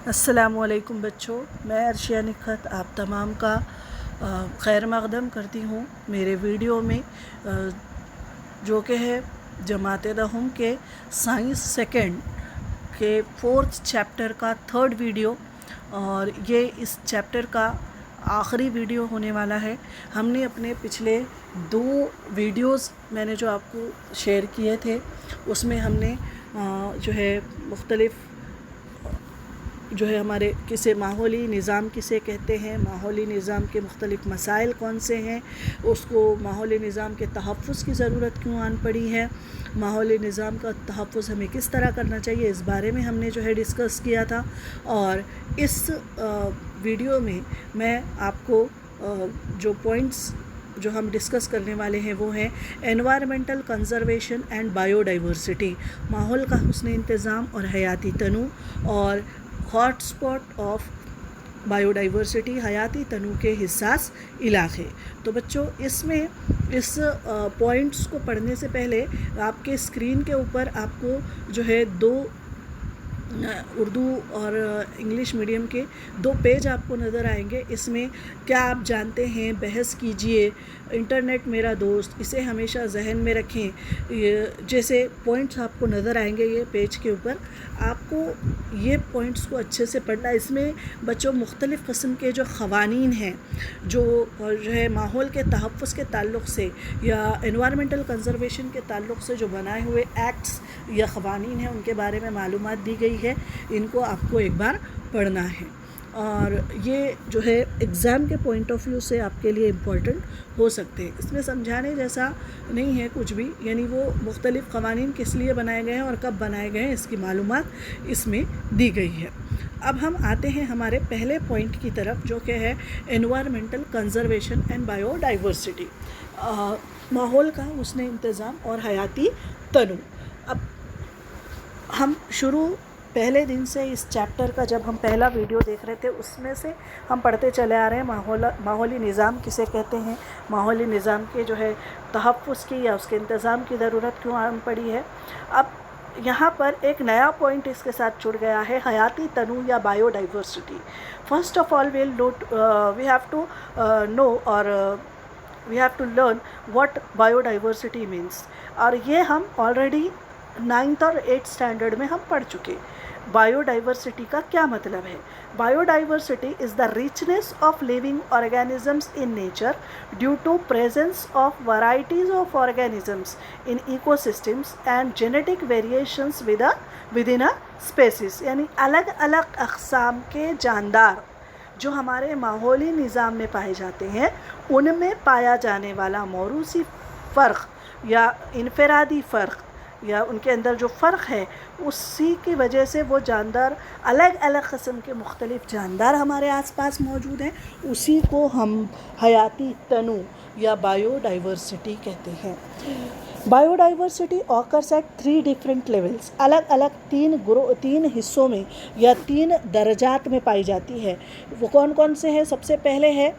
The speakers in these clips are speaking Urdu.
السلام علیکم بچوں، میں عرشیہ نکھت آپ تمام کا خیر مقدم کرتی ہوں میرے ویڈیو میں، جو کہ ہے جماعت دہم کے سائنس سیکنڈ کے 4 چیپٹر کا 3rd ویڈیو، اور یہ اس چیپٹر کا آخری ویڈیو ہونے والا ہے۔ ہم نے اپنے پچھلے 2 ویڈیوز میں نے جو آپ کو شیئر کیے تھے، اس میں ہم نے جو ہے مختلف ہمارے کسے ماحولی نظام کسے کہتے ہیں، ماحولی نظام کے مختلف مسائل کون سے ہیں، اس کو ماحولی نظام کے تحفظ کی ضرورت کیوں آن پڑی ہے، ماحولی نظام کا تحفظ ہمیں کس طرح کرنا چاہیے، اس بارے میں ہم نے جو ہے ڈسکس کیا تھا۔ اور اس ویڈیو میں میں آپ کو جو پوائنٹس جو ہم ڈسکس کرنے والے ہیں وہ ہیں environmental conservation and biodiversity, ماحول کا حسن انتظام اور حیاتی تنوع، اور hot spot of biodiversity, حیاتی تنوع کے حساس علاقے۔ تو بچوں، اس میں اس پوائنٹس کو پڑھنے سے پہلے آپ کے اسکرین کے اوپر آپ کو جو ہے 2 اردو اور انگلش میڈیم کے 2 پیج آپ کو نظر آئیں گے۔ اس میں کیا آپ جانتے ہیں، بحث کیجئے، انٹرنیٹ میرا دوست، اسے ہمیشہ ذہن میں رکھیں، جیسے پوائنٹس آپ کو نظر آئیں گے یہ پیج کے اوپر۔ آپ کو یہ پوائنٹس کو اچھے سے پڑھنا ہے۔ اس میں بچوں مختلف قسم کے جو قوانین ہیں جو ہے ماحول کے تحفظ کے تعلق سے یا انوائرمنٹل کنزرویشن کے تعلق سے جو بنائے ہوئے ایکٹس یا قوانین ہیں، ان کے بارے میں معلومات دی گئی ہے۔ ان کو آپ کو ایک بار پڑھنا ہے، اور یہ جو ہے ایگزام کے پوائنٹ آف ویو سے آپ کے لیے امپورٹنٹ ہو سکتے ہیں۔ اس میں سمجھانے جیسا نہیں ہے کچھ بھی، یعنی وہ مختلف قوانین کس لیے بنائے گئے ہیں اور کب بنائے گئے ہیں، اس کی معلومات اس میں دی گئی ہے۔ اب ہم آتے ہیں ہمارے پہلے پوائنٹ کی طرف، جو کہ ہے environmental conservation and biodiversity, ماحول کا حسن انتظام اور حیاتی تنوع۔ اب ہم شروع پہلے دن سے اس چیپٹر کا جب ہم پہلا ویڈیو دیکھ رہے تھے، اس میں سے ہم پڑھتے چلے آ رہے ہیں ماحولی نظام کسے کہتے ہیں، ماحولی نظام کے جو ہے تحفظ کی یا اس کے انتظام کی ضرورت کیوں آن پڑی ہے۔ اب یہاں پر ایک نیا پوائنٹ اس کے ساتھ جڑ گیا ہے، حیاتی تنوع یا biodiversity. First of all we have to learn what biodiversity means, اور یہ ہم آلریڈی 9th اور 8th اسٹینڈرڈ میں ہم پڑھ چکے۔ بایو ڈائیورسٹی کا کیا مطلب ہے؟ Bio diversity is the richness of living organisms in nature due to presence of varieties of organisms in ecosystems and genetic variations within a species، یعنی الگ الگ اقسام کے جاندار جو ہمارے ماحولی نظام میں پائے جاتے ہیں، ان میں پایا جانے والا موروثی فرق یا انفرادی فرق یا ان کے اندر جو فرق ہے، اسی کی وجہ سے وہ جاندار، الگ الگ قسم کے مختلف جاندار ہمارے آس پاس موجود ہیں، اسی کو ہم حیاتی تنوع یا بایو ڈائیورسٹی کہتے ہیں۔ Bio diversity occurs at 3 different levels، الگ الگ 3 حصوں میں یا 3 درجات میں پائی جاتی ہے۔ وہ کون کون سے ہیں؟ سب سے پہلے ہے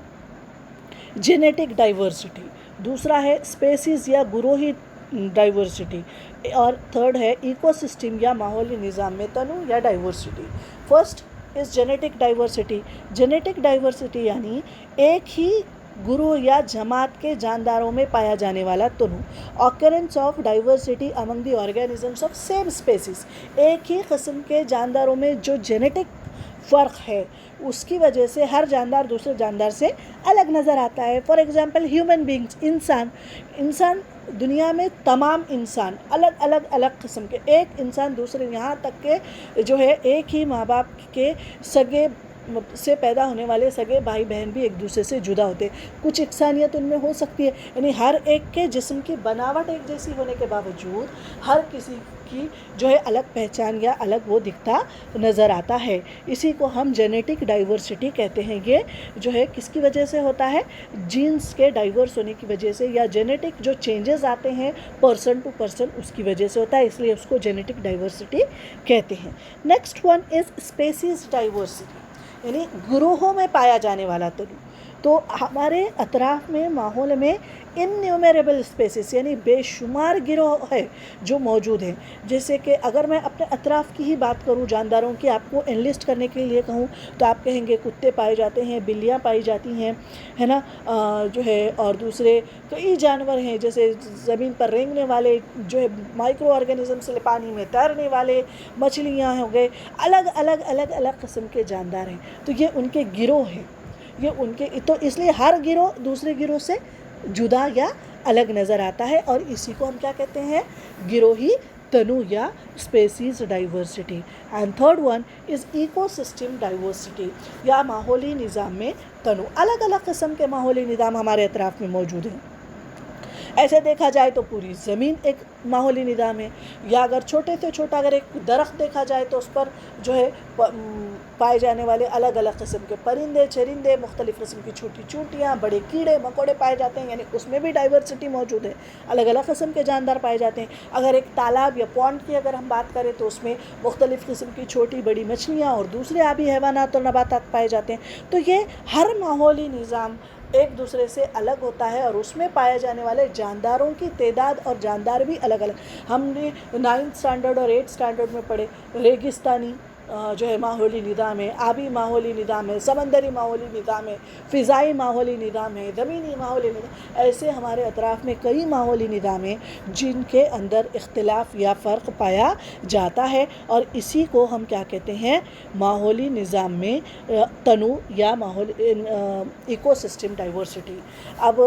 جینیٹک ڈائیورسٹی، دوسرا ہے اسپیسیز یا گروہی ڈائیورسٹی، اور 3rd ہے ایکو سسٹم یا ماحولی نظام میں تنوع یا diversity. First is genetic diversity. Genetic diversity یعنی ایک ہی گروہ یا جماعت کے جانداروں میں پایا جانے والا تنوع، occurrence of diversity among the organisms of same species، ایک ہی قسم کے جانداروں میں جو جینیٹک فرق ہے اس کی وجہ سے ہر جاندار دوسرے جاندار سے الگ نظر آتا ہے۔ فار ایگزامپل ہیومن بینگس، انسان دنیا میں تمام انسان الگ الگ قسم کے، ایک انسان دوسرے، یہاں تک کہ جو ہے ایک ہی ماں باپ کے سگے سے پیدا ہونے والے سگے بھائی بہن بھی ایک دوسرے سے جدا ہوتے، کچھ یکسانیت ان میں ہو سکتی ہے، یعنی ہر ایک کے جسم کی بناوٹ ایک جیسی ہونے کے باوجود ہر کسی کی جو ہے الگ پہچان یا الگ وہ دکھتا نظر آتا ہے۔ اسی کو ہم جینیٹک ڈائیورسٹی کہتے ہیں۔ یہ جو ہے کس کی وجہ سے ہوتا ہے؟ جینز کے ڈائیورس ہونے کی وجہ سے، یا جینیٹک جو چینجز آتے ہیں پرسن ٹو پرسن، اس کی وجہ سے ہوتا ہے، اس لیے اس کو جینیٹک ڈائیورسٹی کہتے ہیں۔ Next one is species diversity, یعنی گروہوں میں پایا جانے والا تنوع۔ تو ہمارے اطراف میں ماحول میں انیومیریبل اسپیسیز یعنی بے شمار گروہ ہے جو موجود ہیں. جیسے کہ اگر میں اپنے اطراف کی ہی بات کروں جانداروں کی آپ کو انلسٹ کرنے کے لیے کہوں تو آپ کہیں گے کتے پائے جاتے ہیں, بلیاں پائی جاتی ہیں, ہے نا, جو ہے اور دوسرے کئی جانور ہیں جیسے زمین پر رینگنے والے, جو ہے مائکرو آرگینزمس پانی میں تیرنے والے, مچھلیاں ہو گئے, الگ الگ الگ الگ قسم کے جاندار ہیں. تو یہ ان کے گروہ ہیں, یہ ان کے, تو اس لیے ہر گروہ دوسرے گروہ سے جدا یا الگ نظر آتا ہے, اور اسی کو ہم کیا کہتے ہیں, گروہی تنوع یا species diversity. And third one is eco system diversity یا ماحولی نظام میں تنوع. الگ الگ قسم کے ماحولی نظام ہمارے اطراف میں موجود ہیں. ایسے دیکھا جائے تو پوری زمین ایک ماحولی نظام ہے, یا اگر چھوٹے سے چھوٹا اگر ایک درخت دیکھا جائے تو اس پر جو ہے پائے جانے والے الگ الگ قسم کے پرندے چرندے, مختلف قسم کی چھوٹی چونٹیاں, بڑے کیڑے مکوڑے پائے جاتے ہیں, یعنی اس میں بھی ڈائیورسٹی موجود ہے, الگ الگ قسم کے جاندار پائے جاتے ہیں. اگر ایک تالاب یا پونڈ کی اگر ہم بات کریں تو اس میں مختلف قسم کی چھوٹی بڑی مچھلیاں اور دوسرے آبی حیوانات اور نباتات پائے جاتے ہیں. تو یہ ہر ماحولی نظام ایک دوسرے سے الگ ہوتا ہے, اور اس میں پائے جانے والے جانداروں کی تعداد اور جاندار بھی الگ الگ. ہم نے 9th اسٹینڈرڈ اور 8th اسٹینڈرڈ میں پڑھے ریگستانی جو ہے ماحولی نظام ہے, آبی ماحولی نظام ہے, سمندری ماحولی نظام ہے, فضائی ماحولی نظام ہے, زمینی ماحولی نظام. ایسے ہمارے اطراف میں کئی ماحولی نظام ہیں جن کے اندر اختلاف یا فرق پایا جاتا ہے, اور اسی کو ہم کیا کہتے ہیں, ماحولی نظام میں تنوع یا ماحول ایکو سسٹم ڈائیورسٹی. اب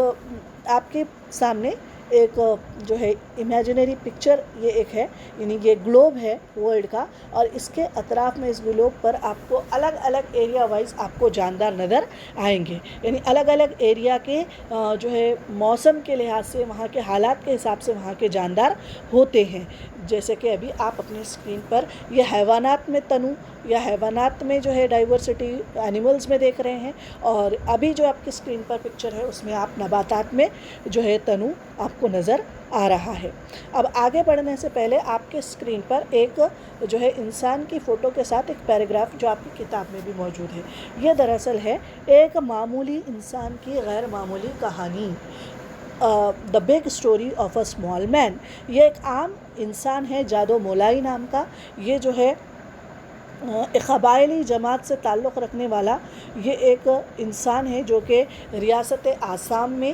آپ کے سامنے ایک جو ہے امیجنری پکچر یہ ایک ہے, یعنی یہ گلوب ہے ورلڈ کا, اور اس کے اطراف میں اس گلوب پر آپ کو الگ الگ ایریا وائز آپ کو جاندار نظر آئیں گے. یعنی الگ الگ ایریا کے جو ہے موسم کے لحاظ سے وہاں کے حالات کے حساب سے وہاں کے جاندار ہوتے ہیں. جیسے کہ ابھی آپ اپنی اسکرین پر یہ حیوانات میں تنوع یا حیوانات میں جو ہے ڈائیورسٹی اینیملز میں دیکھ رہے ہیں, اور ابھی جو آپ کی اسکرین پر پکچر ہے اس میں آپ نباتات میں جو ہے تنوع آپ کو نظر آ رہا ہے. اب آگے بڑھنے سے پہلے آپ کے اسکرین پر ایک جو ہے انسان کی فوٹو کے ساتھ ایک پیراگراف جو آپ کی کتاب میں بھی موجود ہے. یہ دراصل ہے ایک معمولی انسان کی غیر معمولی کہانی, the big story of a small man. یہ ایک عام انسان ہے جادو مولائی نام کا. یہ جو ہے ایک قبائلی جماعت سے تعلق رکھنے والا یہ ایک انسان ہے جو کہ ریاست آسام میں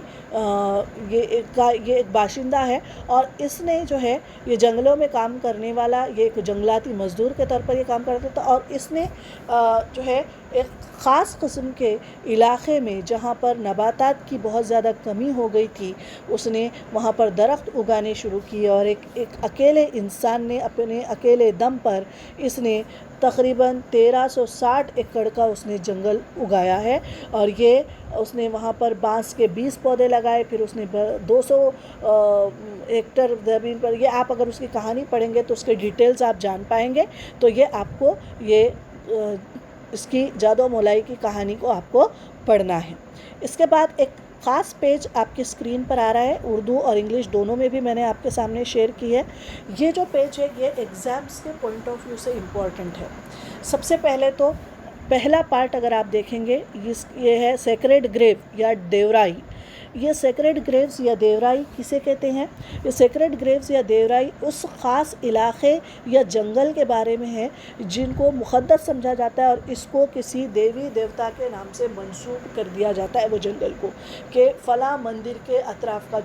یہ ایک باشندہ ہے, اور اس نے جو ہے یہ جنگلوں میں کام کرنے والا, یہ ایک جنگلاتی مزدور کے طور پر یہ کام کرتا تھا. اور اس نے جو ہے ایک خاص قسم کے علاقے میں جہاں پر نباتات کی بہت زیادہ کمی ہو گئی تھی, اس نے وہاں پر درخت اگانے شروع کیے, اور ایک اکیلے انسان نے اپنے اکیلے دم پر اس نے تقریباً 1360 ایکڑ کا اس نے جنگل اگایا ہے. اور یہ اس نے وہاں پر بانس کے 20 پودے لگائے, پھر اس نے 200 ہیکٹر زمین پر, یہ آپ اگر اس کی کہانی پڑھیں گے تو اس کے ڈیٹیلز آپ جان پائیں گے. تو یہ آپ کو یہ اس کی جادو مولائی کی کہانی کو آپ کو پڑھنا ہے. اس کے بعد ایک خاص پیج آپ کی اسکرین پر آ رہا ہے, اردو اور انگلش دونوں میں بھی میں نے آپ کے سامنے شیئر کی ہے. یہ جو پیج ہے یہ ایگزامس کے پوائنٹ آف ویو سے امپورٹنٹ ہے. سب سے پہلے تو پہلا پارٹ اگر آپ دیکھیں گے یہ ہے سیکریڈ گریو یا دیورائی. یہ سیکریڈ گریوز یا دیورائی کسے کہتے ہیں؟ یہ سیکریڈ گریوز یا دیورائی اس خاص علاقے یا جنگل کے بارے میں ہے جن کو مقدس سمجھا جاتا ہے, اور اس کو کسی دیوی دیوتا کے نام سے منسوب کر دیا جاتا ہے وہ جنگل کو, کہ فلاں مندر کے اطراف کا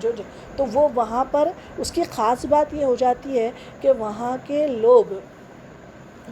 تو وہ وہاں پر اس کی خاص بات یہ ہو جاتی ہے کہ وہاں کے لوگ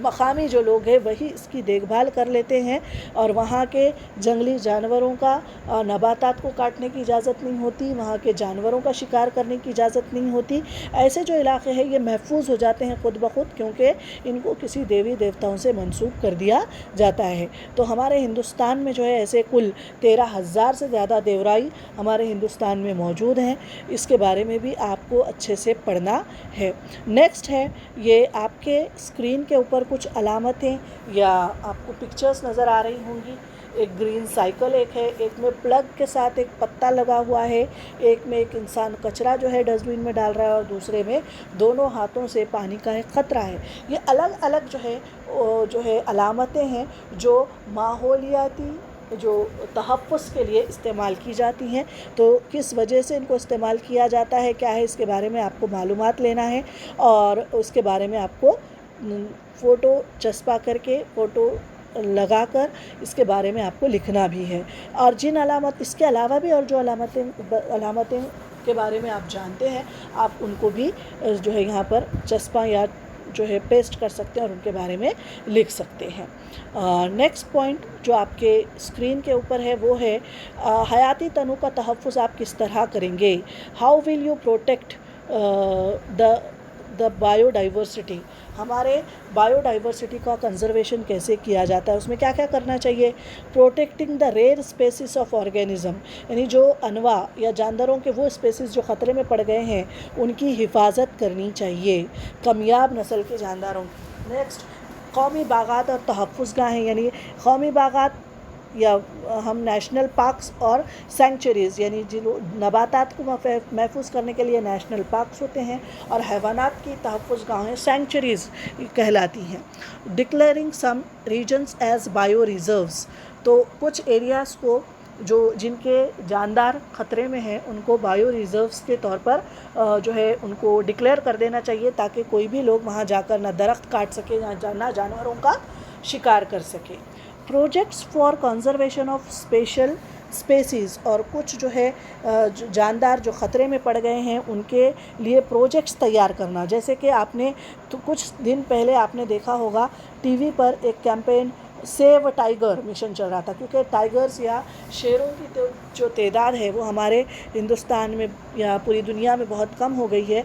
مقامی جو لوگ ہیں وہی اس کی دیکھ بھال کر لیتے ہیں, اور وہاں کے جنگلی جانوروں کا نباتات کو کاٹنے کی اجازت نہیں ہوتی, وہاں کے جانوروں کا شکار کرنے کی اجازت نہیں ہوتی. ایسے جو علاقے ہیں یہ محفوظ ہو جاتے ہیں خود بخود, کیونکہ ان کو کسی دیوی دیوتاؤں سے منسوب کر دیا جاتا ہے. تو ہمارے ہندوستان میں جو ہے ایسے کل 13,000 سے زیادہ دیورائی ہمارے ہندوستان میں موجود ہیں. اس کے بارے میں بھی آپ کو اچھے سے پڑھنا ہے. نیکسٹ ہے یہ آپ کے اسکرین کے اوپر کچھ علامتیں یا آپ کو پکچرز نظر آ رہی ہوں گی. ایک گرین سائیکل ایک ہے, ایک میں پلگ کے ساتھ ایک پتا لگا ہوا ہے, ایک میں ایک انسان کچرا جو ہے ڈسٹ بن میں ڈال رہا ہے, اور دوسرے میں دونوں ہاتھوں سے پانی کا ایک قطرہ ہے. یہ الگ الگ جو ہے علامتیں ہیں جو ماحولیاتی جو تحفظ کے لیے استعمال کی جاتی ہیں، تو کس وجہ سے ان کو استعمال کیا جاتا ہے، کیا ہے، اس کے بارے میں آپ کو معلومات لینا ہے، اور اس کے بارے میں آپ کو فوٹو چسپا کر کے، فوٹو لگا کر اس کے بارے میں آپ کو لکھنا بھی ہے. اور جن علامت، اس کے علاوہ بھی اور جو علامتیں کے بارے میں آپ جانتے ہیں، آپ ان کو بھی جو ہے یہاں پر چسپاں یا جو ہے پیسٹ کر سکتے ہیں اور ان کے بارے میں لکھ سکتے ہیں. نیکسٹ پوائنٹ جو آپ کے اسکرین کے اوپر ہے وہ ہے حیاتی تنوع کا تحفظ آپ کس طرح کریں گے. How will you protect the bio diversity. ہمارے بایو ڈائیورسٹی کا کنزرویشن کیسے کیا جاتا ہے، اس میں کیا کیا کرنا چاہیے. Protecting the rare species of organism, یعنی جو انواع یا جانداروں کے وہ اسپیسیز جو خطرے میں پڑ گئے ہیں ان کی حفاظت کرنی چاہیے، کمیاب نسل کے جانداروں کی. نیکسٹ، قومی باغات اور تحفظ گاہیں، یعنی قومی باغات یا ہم نیشنل پارکس اور سینکچوریز، یعنی جن نباتات کو محفوظ کرنے کے لیے نیشنل پارکس ہوتے ہیں، اور حیوانات کی تحفظ گاہیں سینکچوریز کہلاتی ہیں. ڈکلیئرنگ سم ریجنز ایز بایو ریزروز، تو کچھ ایریاز کو جن کے جاندار خطرے میں ہیں ان کو بایو ریزروز کے طور پر جو ہے ان کو ڈکلیئر کر دینا چاہیے، تاکہ کوئی بھی لوگ وہاں جا کر نہ درخت کاٹ سکے، نہ جانوروں کا شکار کر سکے. Projects for conservation of special species, اور کچھ جو ہے جاندار جو خطرے میں پڑ گئے ہیں ان کے لیے پروجیکٹس تیار کرنا. جیسے کہ آپ نے تو کچھ دن پہلے آپ نے دیکھا ہوگا ٹی وی پر ایک کیمپین سیو ٹائیگر مشن چل رہا تھا، کیونکہ ٹائیگرز یا شیروں کی جو تعداد ہے وہ ہمارے ہندوستان میں یا پوری دنیا میں بہت کم ہو گئی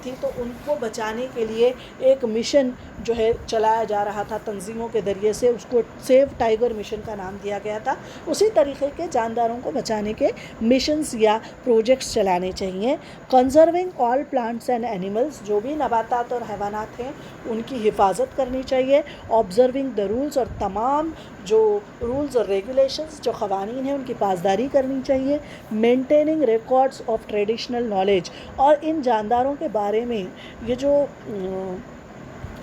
تھی، تو ان کو بچانے کے لیے ایک مشن جو ہے چلایا جا رہا تھا تنظیموں کے ذریعے سے، اس کو سیو ٹائیگر مشن کا نام دیا گیا تھا. اسی طریقے کے جانداروں کو بچانے کے مشنز یا پروجیکٹس چلانے چاہیے. Conserving all plants and animals, جو بھی نباتات اور حیوانات ہیں ان کی حفاظت کرنی چاہیے. آبزرونگ دا رولز، اور تمام جو رولز اور ریگولیشنز جو قوانین ہیں ان کی پاسداری کرنی چاہیے. Maintaining records of traditional knowledge, اور ان جانداروں کے بارے میں یہ جو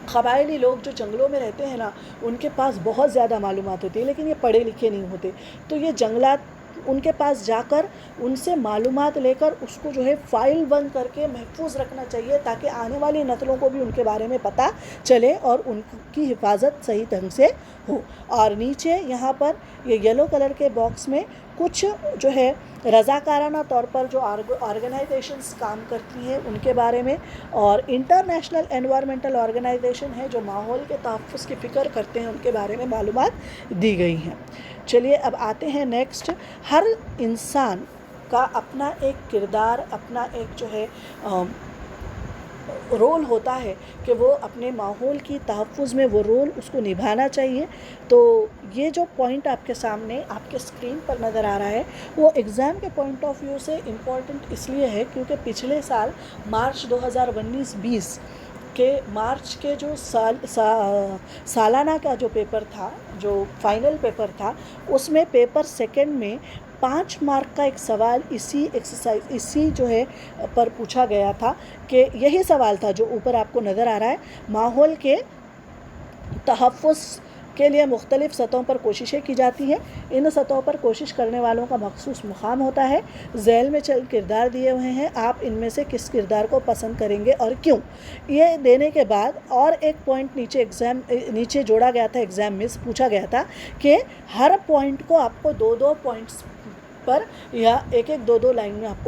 قبائلی لوگ جو جنگلوں میں رہتے ہیں نا، ان کے پاس بہت زیادہ معلومات ہوتی ہے، لیکن یہ پڑھے لکھے نہیں ہوتے، تو یہ جنگلات ان کے پاس جا کر ان سے معلومات لے کر اس کو جو ہے فائل بند کر کے محفوظ رکھنا چاہیے، تاکہ آنے والی نسلوں کو بھی ان کے بارے میں پتہ چلے اور ان کی حفاظت صحیح ڈھنگ سے ہو. اور نیچے یہاں پر یہ یلو کلر کے باکس میں کچھ جو ہے رضاکارانہ طور پر جو آرگنائزیشنز کام کرتی ہیں ان کے بارے میں، اور انٹرنیشنل انوائرمنٹل آرگنائزیشن ہے جو ماحول کے تحفظ کی فکر کرتے ہیں، ان کے بارے میں معلومات دی گئی ہیں. چلیے اب آتے ہیں نیکسٹ. ہر انسان کا اپنا ایک کردار، اپنا ایک جو ہے رول ہوتا ہے کہ وہ اپنے ماحول کی تحفظ میں وہ رول اس کو نبھانا چاہیے. تو یہ جو پوائنٹ آپ کے سامنے آپ کے اسکرین پر نظر آ رہا ہے وہ ایگزام کے پوائنٹ آف ویو سے امپورٹنٹ اس لیے ہے کیونکہ پچھلے سال مارچ 2019-20 کے مارچ کے جو سالانہ کا جو پیپر تھا، جو فائنل پیپر تھا، اس میں پیپر سیکنڈ میں 5 مارک کا ایک سوال اسی جو ہے پر پوچھا گیا تھا، کہ یہی سوال تھا جو اوپر آپ کو نظر آ رہا ہے. ماحول کے تحفظ کے لیے مختلف سطحوں پر کوششیں کی جاتی ہیں، ان سطحوں پر کوشش کرنے والوں کا مخصوص مقام ہوتا ہے. ذیل میں چند کردار دیے ہوئے ہیں، آپ ان میں سے کس کردار کو پسند کریں گے اور کیوں. یہ دینے کے بعد اور ایک پوائنٹ نیچے جوڑا گیا تھا، ایگزام میں پوچھا گیا تھا کہ ہر پوائنٹ کو آپ کو 2 پوائنٹس پر یا ایک 2 لائن میں آپ کو